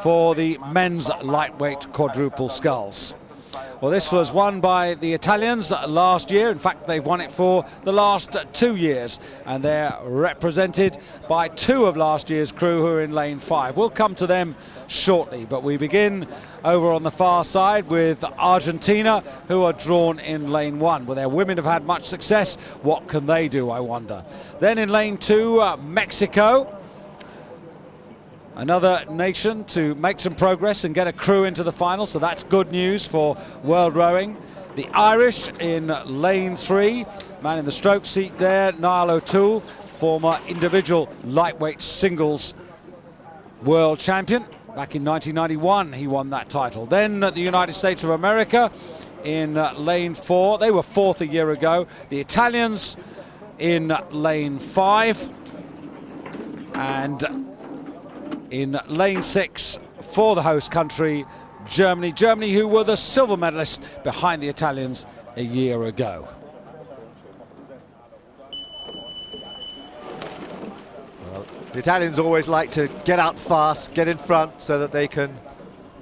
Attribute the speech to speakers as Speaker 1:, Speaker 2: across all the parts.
Speaker 1: for the men's lightweight quadruple sculls. Well, this was won by the Italians last year. In fact, they've won it for the last 2 years, and they're represented by 2 of last year's crew who are in lane 5. We'll come to them shortly, but we begin over on the far side with Argentina, who are drawn in lane 1. Well, their women have had much success. What can they do, I wonder? Then in lane 2, Mexico. Another nation to make some progress and get a crew into the final, so that's good news for world rowing. The Irish in lane 3, man in the stroke seat there, Niall O'Toole, former individual lightweight singles world champion. Back in 1991 he won that title. Then the United States of America in lane 4, they were 4th a year ago. The Italians in lane 5, and in lane 6 for the host country, Germany. Germany, who were the silver medalists behind the Italians a year ago.
Speaker 2: Well, the Italians always like to get out fast, get in front so that they can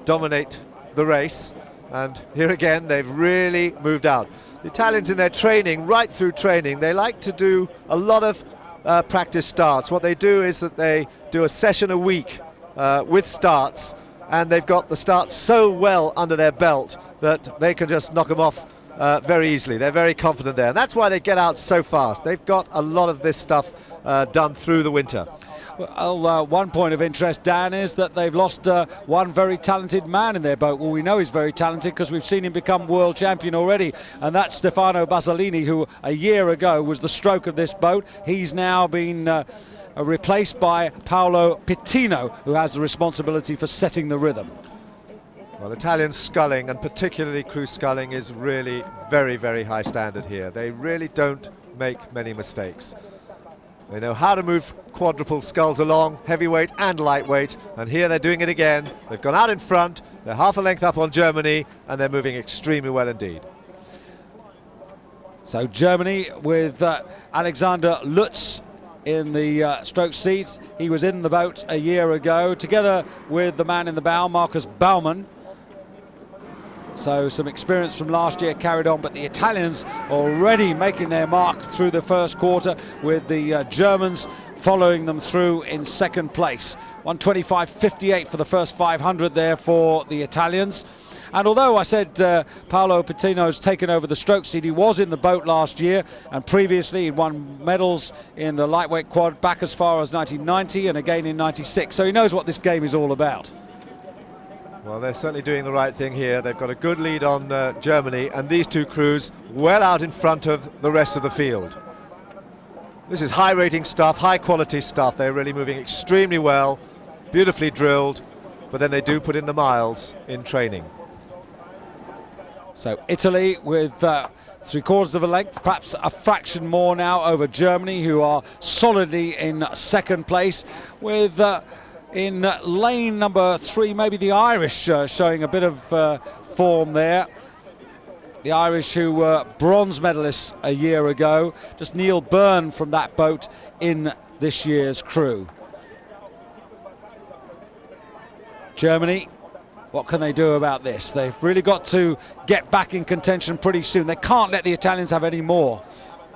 Speaker 2: dominate the race. And here again, they've really moved out. The Italians in their training, right through training, they like to do a lot of practice starts. What they do is that they do a session a week with starts, and they've got the starts so well under their belt that they can just knock them off very easily. They're very confident there, and that's why they get out so fast. They've got a lot of this stuff done through the winter.
Speaker 1: Well, one point of interest, Dan, is that they've lost one very talented man in their boat. Well, we know he's very talented because we've seen him become world champion already, and that's Stefano Basolini, who a year ago was the stroke of this boat. He's now been replaced by Paolo Pitino, who has the responsibility for setting the rhythm.
Speaker 2: Well, Italian sculling, and particularly crew sculling, is really very, very high standard here. They really don't make many mistakes. They know how to move quadruple sculls along, heavyweight and lightweight, and here they're doing it again. They've gone out in front, they're half a length up on Germany, and they're moving extremely well indeed.
Speaker 1: So Germany with Alexander Lutz in the stroke seat. He was in the boat a year ago, together with the man in the bow, Marcus Baumann. So some experience from last year carried on, but the Italians already making their mark through the first quarter, with the Germans following them through in second place. 125.58 for the first 500 there for the Italians. And although I said Paolo Pitino's taken over the stroke seat, he was in the boat last year, and previously he'd won medals in the lightweight quad back as far as 1990 and again in 96, so he knows what this game is all about.
Speaker 2: Well, they're certainly doing the right thing here. They've got a good lead on Germany, and these two crews well out in front of the rest of the field. This is high rating stuff, high quality stuff. They're really moving extremely well, beautifully drilled, but then they do put in the miles in training.
Speaker 1: So Italy with 3/4 of a length, perhaps a fraction more now over Germany, who are solidly in second place, with in lane number 3 maybe the Irish showing a bit of form there. The Irish, who were bronze medalists a year ago. Just Neil Byrne from that boat in this year's crew. Germany, what can they do about this? They've really got to get back in contention pretty soon. They can't let the Italians have any more.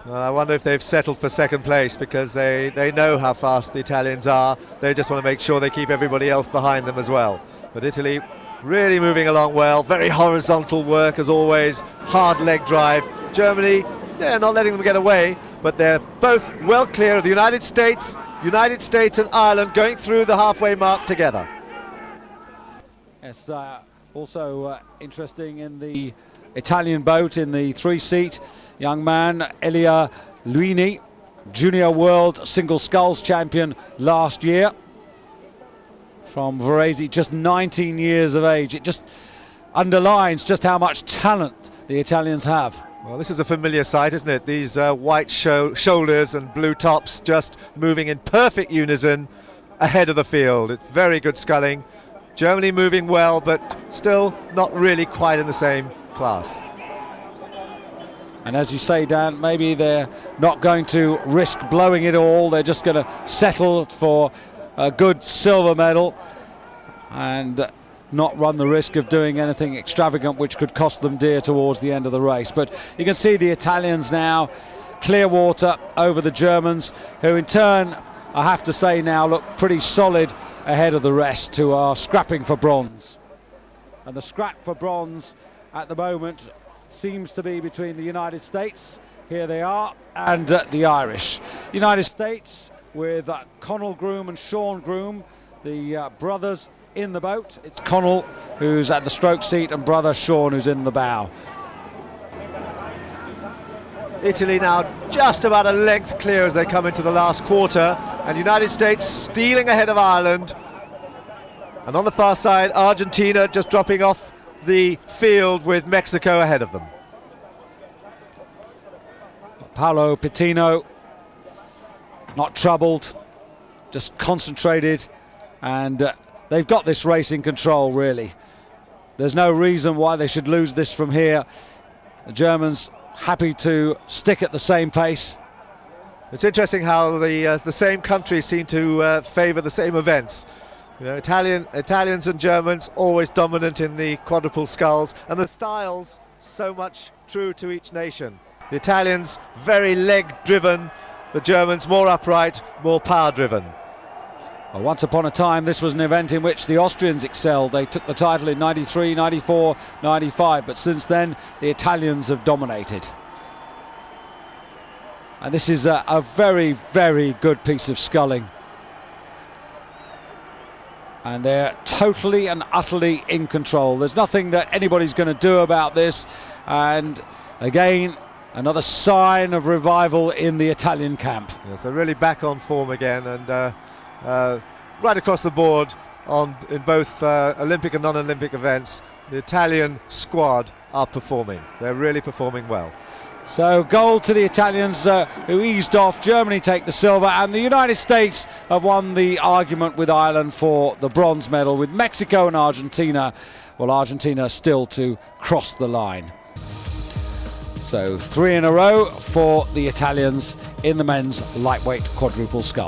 Speaker 2: Well, I wonder if they've settled for second place, because they know how fast the Italians are. They just want to make sure they keep everybody else behind them as well. But Italy really moving along well, very horizontal work as always, hard leg drive. Germany, they're not letting them get away, but they're both well clear of the United States and Ireland going through the halfway mark together.
Speaker 1: Yes, also interesting in the Italian boat in the 3-seat, young man Elia Luini, junior world single sculls champion last year from Varese, just 19 years of age. It just underlines just how much talent the Italians have.
Speaker 2: Well, this is a familiar sight, isn't it? These white shoulders and blue tops just moving in perfect unison ahead of the field. It's very good sculling. Germany moving well, but still not really quite in the same class.
Speaker 1: And as you say, Dan, maybe they're not going to risk blowing it all. They're just going to settle for a good silver medal. and not run the risk of doing anything extravagant which could cost them dear towards the end of the race. But you can see the Italians now clear water over the Germans, who in turn, I have to say now, look pretty solid ahead of the rest, who are scrapping for bronze. And the scrap for bronze at the moment seems to be between the United States, here they are, and the Irish. United States with Connell Groom and Sean Groom, the brothers in the boat. It's Connell who's at the stroke seat and brother Sean who's in the bow.
Speaker 2: Italy now just about a length clear as they come into the last quarter, and United States stealing ahead of Ireland. And on the far side, Argentina just dropping off the field with Mexico ahead of them.
Speaker 1: Paolo Pitino not troubled, just concentrated, and they've got this race in control, really. There's no reason why they should lose this from here. The Germans happy to stick at the same pace.
Speaker 2: It's interesting how the same countries seem to favour the same events. You know, Italians and Germans always dominant in the quadruple sculls, and the styles so much true to each nation. The Italians very leg-driven, the Germans more upright, more power-driven.
Speaker 1: Well, once upon a time this was an event in which the Austrians excelled. They took the title in 93, 94, 95, but since then the Italians have dominated. And this is a very, very good piece of sculling. And they're totally and utterly in control. There's nothing that anybody's going to do about this. And again, another sign of revival in the Italian camp.
Speaker 2: Yes, they're really back on form again, and right across the board in both Olympic and non-Olympic events, the Italian squad are performing. They're really performing well.
Speaker 1: So gold to the Italians, who eased off. Germany take the silver, and the United States have won the argument with Ireland for the bronze medal, with Mexico and Argentina, well, Argentina still to cross the line. So 3 in a row for the Italians in the men's lightweight quadruple scull.